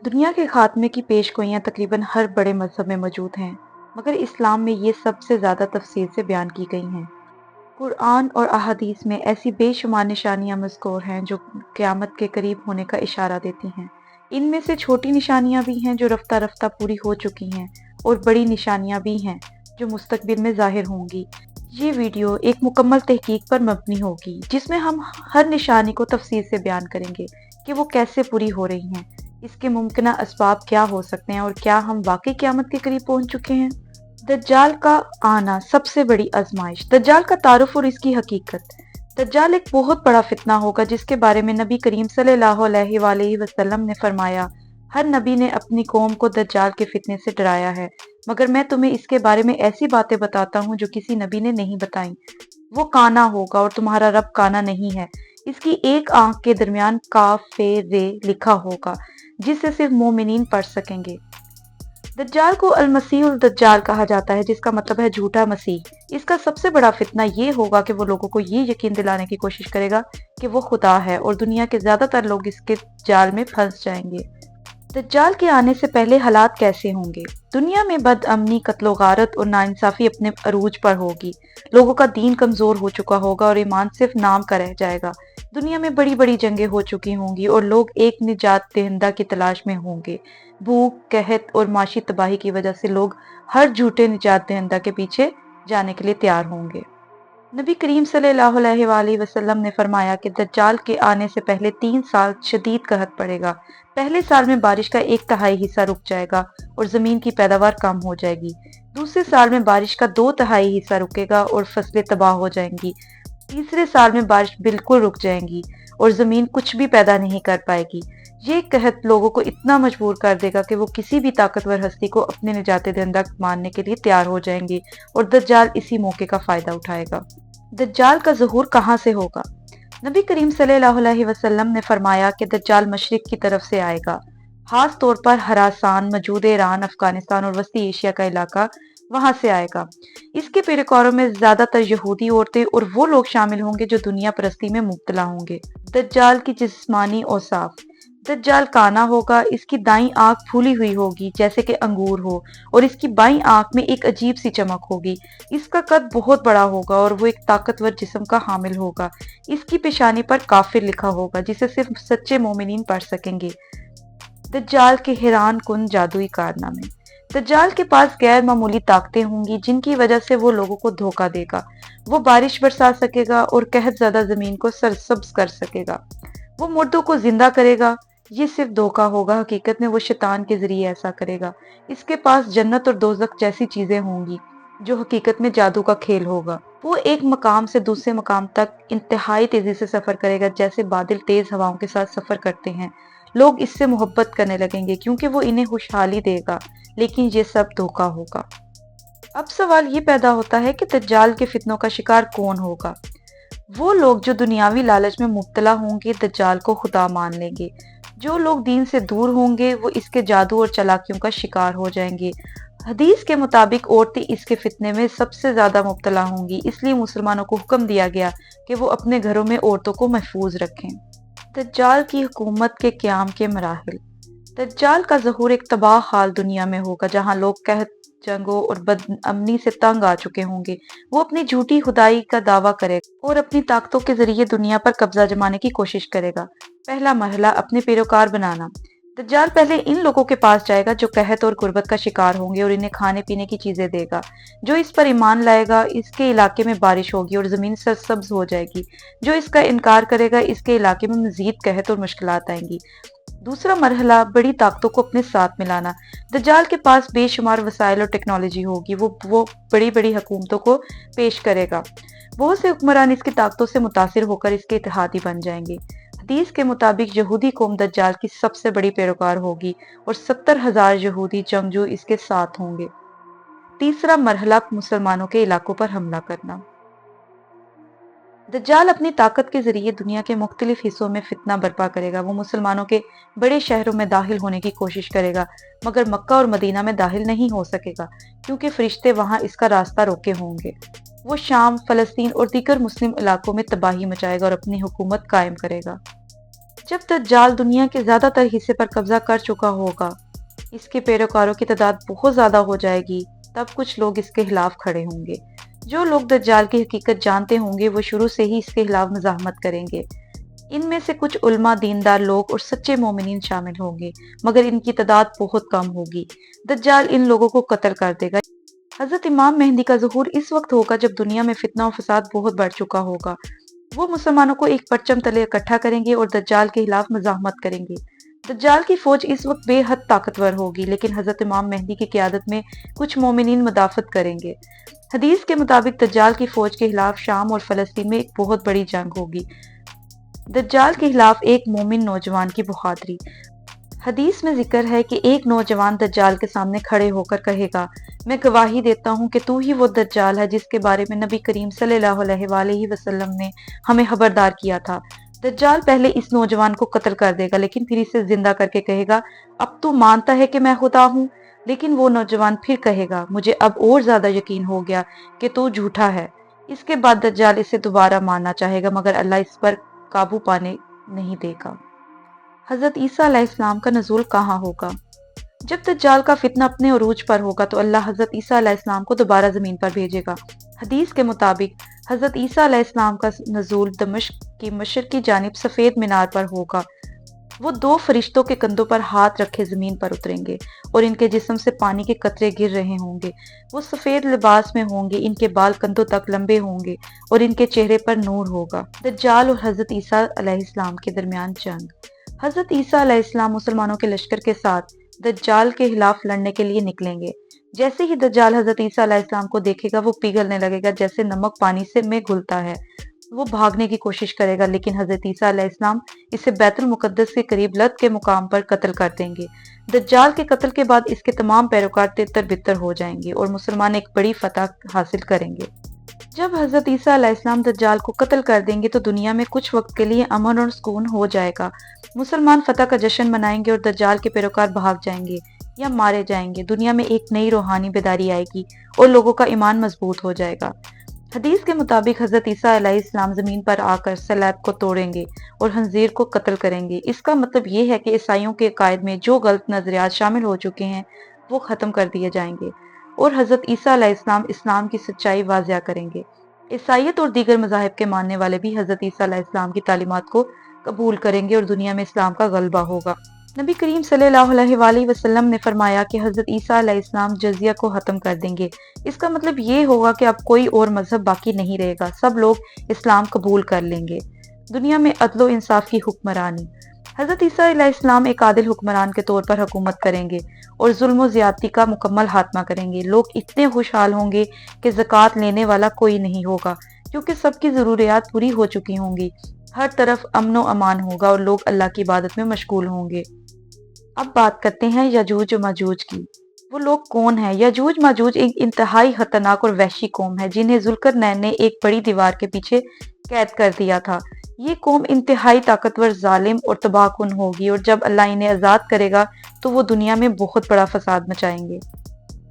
دنیا کے خاتمے کی پیش گوئیاں تقریباً ہر بڑے مذہب میں موجود ہیں، مگر اسلام میں یہ سب سے زیادہ تفصیل سے بیان کی گئی ہیں۔ قرآن اور احادیث میں ایسی بے شمار نشانیاں مذکور ہیں جو قیامت کے قریب ہونے کا اشارہ دیتی ہیں۔ ان میں سے چھوٹی نشانیاں بھی ہیں جو رفتہ رفتہ پوری ہو چکی ہیں، اور بڑی نشانیاں بھی ہیں جو مستقبل میں ظاہر ہوں گی۔ یہ ویڈیو ایک مکمل تحقیق پر مبنی ہوگی، جس میں ہم ہر نشانی کو تفصیل سے بیان کریں گے کہ وہ کیسے پوری ہو رہی ہیں، اس کے ممکنہ اسباب کیا ہو سکتے ہیں، اور کیا ہم واقعی قیامت کے قریب پہنچ چکے ہیں۔ دجال کا آنا سب سے بڑی آزمائش۔ دجال کا تعارف اور اس کی حقیقت۔ دجال ایک بہت بڑا فتنہ ہوگا جس کے بارے میں نبی کریم صلی اللہ علیہ وآلہ وسلم نے فرمایا، ہر نبی نے اپنی قوم کو دجال کے فتنے سے ڈرایا ہے، مگر میں تمہیں اس کے بارے میں ایسی باتیں بتاتا ہوں جو کسی نبی نے نہیں بتائیں۔ وہ کانا ہوگا اور تمہارا رب کانا نہیں ہے، اس کی ایک آنکھ کے درمیان کاف ر لکھا ہوگا جسے صرف مومنین پڑھ سکیں گے۔ دجال کو المسیح الدجال کہا جاتا ہے، جس کا مطلب ہے جھوٹا مسیح۔ اس کا سب سے بڑا فتنہ یہ ہوگا کہ وہ لوگوں کو یہ یقین دلانے کی کوشش کرے گا کہ وہ خدا ہے، اور دنیا کے زیادہ تر لوگ اس کے جال میں پھنس جائیں گے۔ دجال کے آنے سے پہلے حالات کیسے ہوں گے؟ دنیا میں بد امنی، قتل و غارت اور ناانصافی اپنے عروج پر ہوگی۔ لوگوں کا دین کمزور ہو چکا ہوگا اور ایمان صرف نام کا رہ جائے گا۔ دنیا میں بڑی بڑی جنگیں ہو چکی ہوں گی اور لوگ ایک نجات دہندہ کی تلاش میں ہوں گے۔ بھوک، قحط اور معاشی تباہی کی وجہ سے لوگ ہر جھوٹے نجات دہندہ کے پیچھے جانے کے لیے تیار ہوں گے۔ نبی کریم صلی اللہ علیہ وآلہ وسلم نے فرمایا کہ دجال کے آنے سے پہلے 3 سال شدید قحط پڑے گا۔ پہلے سال میں بارش کا 1/3 حصہ رک جائے گا اور زمین کی پیداوار کم ہو جائے گی۔ دوسرے سال میں بارش کا 2/3 حصہ رکے گا اور فصلیں تباہ ہو جائیں گی۔ تیسرے سال میں بارش بالکل رک جائیں گی اور زمین کچھ بھی پیدا نہیں کر پائے گی۔ یہ قحط لوگوں کو اتنا مجبور کر دے گا کہ وہ کسی بھی طاقتور ہستی کو اپنے نجات دہندہ ماننے کے لیے تیار ہو جائیں گے، اور دجال اسی موقع کا فائدہ اٹھائے گا۔ دجال کا ظہور کہاں سے ہوگا؟ نبی کریم صلی اللہ علیہ وسلم نے فرمایا کہ دجال مشرق کی طرف سے آئے گا، خاص طور پر خراسان، موجودہ ایران، افغانستان اور وسطی ایشیا کا علاقہ، وہاں سے آئے گا۔ اس کے پیروکاروں میں زیادہ تر یہودی عورتیں اور وہ لوگ شامل ہوں گے جو دنیا پرستی میں مبتلا ہوں گے۔ دجال کی جسمانی اوصاف۔ دجال کانا ہوگا، اس کی دائیں آنکھ پھولی ہوئی ہوگی جیسے کہ انگور ہو، اور اس کی بائیں آنکھ میں ایک عجیب سی چمک ہوگی۔ اس کا قد بہت بڑا ہوگا اور وہ ایک طاقتور جسم کا حامل ہوگا۔ اس کی پیشانی پر کافر لکھا ہوگا جسے صرف سچے مومنین پڑھ سکیں گے۔ دجال کے حیران کن جادوئی کارنامے۔ دجال کے پاس غیر معمولی طاقتیں ہوں گی جن کی وجہ سے وہ لوگوں کو دھوکہ دے گا۔ وہ بارش برسا سکے گا اور قحط زدہ زمین کو سرسبز کر سکے گا۔ وہ مردوں کو زندہ کرے گا۔ یہ صرف دھوکہ ہوگا، حقیقت میں وہ شیطان کے ذریعے ایسا کرے گا۔ اس کے پاس جنت اور دوزخ جیسی چیزیں ہوں گی جو حقیقت میں جادو کا کھیل ہوگا۔ وہ ایک مقام سے دوسرے مقام تک انتہائی تیزی سے سفر کرے گا، جیسے بادل تیز ہواؤں کے ساتھ سفر کرتے ہیں۔ لوگ اس سے محبت کرنے لگیں گے کیونکہ وہ انہیں خوشحالی دے گا، لیکن یہ سب دھوکہ ہوگا۔ اب سوال یہ پیدا ہوتا ہے کہ دجال کے فتنوں کا شکار کون ہوگا؟ وہ لوگ جو دنیاوی لالچ میں مبتلا ہوں گے دجال کو خدا مان لیں گے۔ جو لوگ دین سے دور ہوں گے وہ اس کے جادو اور چالاکیوں کا شکار ہو جائیں گے۔ حدیث کے مطابق عورتیں اس کے فتنے میں سب سے زیادہ مبتلا ہوں گی، اس لیے مسلمانوں کو حکم دیا گیا کہ وہ اپنے گھروں میں عورتوں کو محفوظ رکھیں۔ دجال کی حکومت کے قیام کے مراحل۔ دجال کا ظہور ایک تباہ حال دنیا میں ہوگا جہاں لوگ قحط، جنگوں اور بد امنی سے تنگ آ چکے ہوں گے۔ وہ اپنی جھوٹی خدائی کا دعویٰ کرے گا اور اپنی طاقتوں کے ذریعے دنیا پر قبضہ جمانے کی کوشش کرے گا۔ پہلا مرحلہ، اپنے پیروکار بنانا۔ دجال پہلے ان لوگوں کے پاس جائے گا جو قحط اور غربت کا شکار ہوں گے اور انہیں کھانے پینے کی چیزیں دے گا۔ جو اس پر ایمان لائے گا اس کے علاقے میں بارش ہوگی اور زمین سرسبز ہو جائے گی۔ جو اس کا انکار کرے گا اس کے علاقے میں مزید قحط اور مشکلات آئیں گی۔ دوسرا مرحلہ، بڑی طاقتوں کو اپنے ساتھ ملانا۔ دجال کے پاس بے شمار وسائل اور ٹیکنالوجی ہوگی۔ وہ بڑی بڑی حکومتوں کو پیش کرے گا۔ بہت سے حکمران اس کی طاقتوں سے متاثر ہو کر اس کے اتحادی بن جائیں گے۔ حدیث کے مطابق یہودی قوم دجال کی سب سے بڑی پیروکار ہوگی اور 70,000 یہودی جنگجو اس کے ساتھ ہوں گے۔ تیسرا مرحلہ، مسلمانوں کے علاقوں پر حملہ کرنا۔ دجال اپنی طاقت کے ذریعے دنیا کے مختلف حصوں میں فتنہ برپا کرے گا۔ وہ مسلمانوں کے بڑے شہروں میں داخل ہونے کی کوشش کرے گا، مگر مکہ اور مدینہ میں داخل نہیں ہو سکے گا کیونکہ فرشتے وہاں اس کا راستہ روکے ہوں گے۔ وہ شام، فلسطین اور دیگر مسلم علاقوں میں تباہی مچائے گا اور اپنی حکومت قائم کرے گا۔ جب دجال دنیا کے زیادہ تر حصے پر قبضہ کر چکا ہوگا، اس کے پیروکاروں کی تعداد بہت زیادہ ہو جائے گی، تب کچھ لوگ اس کے خلاف کھڑے ہوں گے۔ جو لوگ دجال کی حقیقت جانتے ہوں گے وہ شروع سے ہی اس کے خلاف مزاحمت کریں گے۔ ان میں سے کچھ علماء، دیندار لوگ اور سچے مومنین شامل ہوں گے، مگر ان کی تعداد بہت کم ہوگی۔ دجال ان لوگوں کو قتل کر دے گا۔ حضرت امام مہدی کا ظہور اس وقت ہوگا جب دنیا میں فتنہ و فساد بہت بڑھ چکا ہوگا۔ وہ مسلمانوں کو ایک پرچم تلے اکٹھا کریں گے اور دجال کے خلاف مزاحمت کریں گے۔ دجال کی فوج اس وقت بے حد طاقتور ہوگی، لیکن حضرت امام مہدی کی قیادت میں کچھ مومنین مدافعت کریں گے۔ حدیث کے مطابق دجال کی فوج کے خلاف شام اور فلسطین میں ایک بہت بڑی جنگ ہوگی۔ دجال کے خلاف ایک مومن نوجوان کی بہادری۔ حدیث میں ذکر ہے کہ ایک نوجوان دجال کے سامنے کھڑے ہو کر کہے گا، میں گواہی دیتا ہوں کہ تو ہی وہ دجال ہے جس کے بارے میں نبی کریم صلی اللہ علیہ وآلہ وسلم نے ہمیں خبردار کیا تھا۔ دجال پہلے اس نوجوان کو قتل کر دے گا، لیکن پھر اسے زندہ کر کے کہے گا، اب تو مانتا ہے کہ میں خدا ہوں؟ لیکن وہ نوجوان پھر کہے گا، مجھے اب اور زیادہ یقین ہو گیا کہ تو جھوٹا ہے۔ اس کے بعد دجال اسے دوبارہ ماننا چاہے گا، مگر اللہ اس پر قابو پانے نہیں دے گا۔ حضرت عیسیٰ علیہ السلام کا نزول کہاں ہوگا؟ جب دجال کا فتنہ اپنے عروج پر ہوگا تو اللہ حضرت عیسیٰ علیہ السلام کو دوبارہ زمین پر بھیجے گا۔ حدیث کے مطابق حضرت عیسیٰ علیہ السلام کا نزول دمشق کی مشرقی جانب سفید مینار پر ہوگا۔ وہ دو فرشتوں کے کندھوں پر ہاتھ رکھے زمین پر اتریں گے اور ان کے جسم سے پانی کے قطرے گر رہے ہوں گے۔ وہ سفید لباس میں ہوں گے، ان کے بال کندھوں تک لمبے ہوں گے اور ان کے چہرے پر نور ہوگا۔ دجال اور حضرت عیسیٰ علیہ السلام کے درمیان جنگ۔ حضرت عیسیٰ علیہ السلام مسلمانوں کے لشکر کے ساتھ دجال کے خلاف لڑنے کے لیے نکلیں گے۔ جیسے ہی دجال حضرت عیسیٰ علیہ السلام کو دیکھے گا وہ پگھلنے لگے گا جیسے نمک پانی میں گھلتا ہے۔ وہ بھاگنے کی کوشش کرے گا، لیکن حضرت عیسیٰ علیہ السلام اسے بیت المقدس کے قریب لد کے مقام پر قتل کر دیں گے۔ دجال کے قتل کے بعد اس کے تمام پیروکار تتر بتر ہو جائیں گے اور مسلمان ایک بڑی فتح حاصل کریں گے۔ جب حضرت عیسیٰ علیہ السلام دجال کو قتل کر دیں گے تو دنیا میں کچھ وقت کے لیے امن اور سکون ہو جائے گا۔ مسلمان فتح کا جشن منائیں گے اور دجال کے پیروکار بھاگ جائیں گے یا مارے جائیں گے۔ دنیا میں ایک نئی روحانی بیداری آئے گی اور لوگوں کا ایمان مضبوط ہو جائے گا۔ حدیث کے مطابق حضرت عیسیٰ علیہ السلام زمین پر آ کر صلیب کو توڑیں گے اور خنزیر کو قتل کریں گے۔ اس کا مطلب یہ ہے کہ عیسائیوں کے عقائد میں جو غلط نظریات شامل ہو چکے ہیں وہ ختم کر دیے جائیں گے اور حضرت عیسیٰ علیہ السلام اسلام کی سچائی واضح کریں گے۔ عیسائیت اور دیگر مذاہب کے ماننے والے بھی حضرت عیسیٰ علیہ السلام کی تعلیمات کو قبول کریں گے اور دنیا میں اسلام کا غلبہ ہوگا۔ نبی کریم صلی اللہ علیہ وآلہ وسلم نے فرمایا کہ حضرت عیسیٰ علیہ السلام جزیہ کو ختم کر دیں گے۔ اس کا مطلب یہ ہوگا کہ اب کوئی اور مذہب باقی نہیں رہے گا، سب لوگ اسلام قبول کر لیں گے۔ دنیا میں عدل و انصاف کی حکمرانی۔ حضرت عیسیٰ علیہ السلام ایک عادل حکمران کے طور پر حکومت کریں گے اور ظلم و زیادتی کا مکمل خاتمہ کریں گے۔ لوگ اتنے خوشحال ہوں گے کہ زکوٰۃ لینے والا کوئی نہیں ہوگا، کیونکہ سب کی ضروریات پوری ہو چکی ہوں گی۔ ہر طرف امن و امان ہوگا اور لوگ اللہ کی عبادت میں مشغول ہوں گے۔ اب بات کرتے ہیں یاجوج و ماجوج کی۔ وہ لوگ کون ہیں؟ یاجوج ماجوج ایک انتہائی خطرناک اور وحشی قوم ہے جنہیں ذوالقرنین نے ایک بڑی دیوار کے پیچھے قید کر دیا تھا۔ یہ قوم انتہائی طاقتور، ظالم اور تباہ کن ہوگی اور جب اللہ انہیں آزاد کرے گا تو وہ دنیا میں بہت بڑا فساد مچائیں گے۔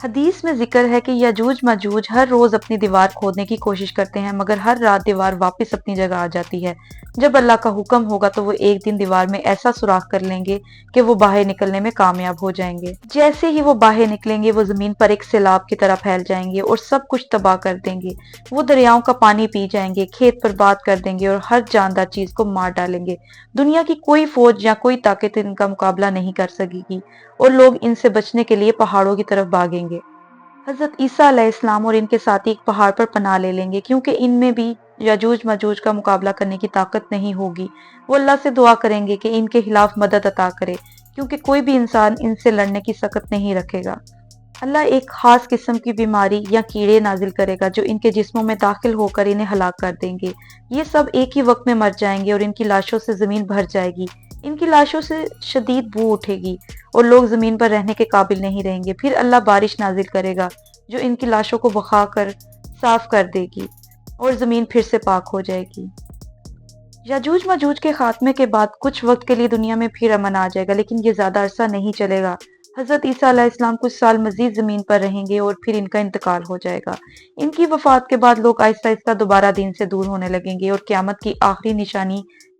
حدیث میں ذکر ہے کہ یاجوج ماجوج ہر روز اپنی دیوار کھودنے کی کوشش کرتے ہیں، مگر ہر رات دیوار واپس اپنی جگہ آ جاتی ہے۔ جب اللہ کا حکم ہوگا تو وہ ایک دن دیوار میں ایسا سوراخ کر لیں گے کہ وہ باہر نکلنے میں کامیاب ہو جائیں گے۔ جیسے ہی وہ باہر نکلیں گے وہ زمین پر ایک سیلاب کی طرح پھیل جائیں گے اور سب کچھ تباہ کر دیں گے۔ وہ دریاؤں کا پانی پی جائیں گے، کھیت برباد کر دیں گے اور ہر جاندار چیز کو مار ڈالیں گے۔ دنیا کی کوئی فوج یا کوئی طاقت ان کا مقابلہ نہیں کر سکے گی اور لوگ ان سے بچنے کے لیے پہاڑوں کی طرف بھاگیں گے۔ حضرت عیسیٰ علیہ السلام اور ان کے ساتھی ایک پہاڑ پر پناہ لے لیں گے، کیونکہ ان میں بھی یاجوج ماجوج کا مقابلہ کرنے کی طاقت نہیں ہوگی۔ وہ اللہ سے دعا کریں گے کہ ان کے خلاف مدد عطا کرے، کیونکہ کوئی بھی انسان ان سے لڑنے کی سخت نہیں رکھے گا۔ اللہ ایک خاص قسم کی بیماری یا کیڑے نازل کرے گا جو ان کے جسموں میں داخل ہو کر انہیں ہلاک کر دیں گے۔ یہ سب ایک ہی وقت میں مر جائیں گے اور ان کی لاشوں سے زمین بھر جائے گی۔ ان کی لاشوں سے شدید بو اٹھے گی اور لوگ زمین پر رہنے کے قابل نہیں رہیں گے۔ پھر اللہ بارش نازل کرے گا جو ان کی لاشوں کو بہا کر صاف کر دے گی اور زمین پھر سے پاک ہو جائے گی۔ یاجوج ماجوج کے خاتمے کے بعد کچھ وقت کے لیے دنیا میں پھر امن آ جائے گا، لیکن یہ زیادہ عرصہ نہیں چلے گا۔ حضرت عیسیٰ علیہ السلام کچھ سال مزید زمین پر رہیں گے اور پھر ان کا انتقال ہو جائے گا۔ ان کی وفات کے بعد لوگ آہستہ آہستہ دوبارہ دین سے دور ہونے لگیں گے اور قیامت کی آخری نشانی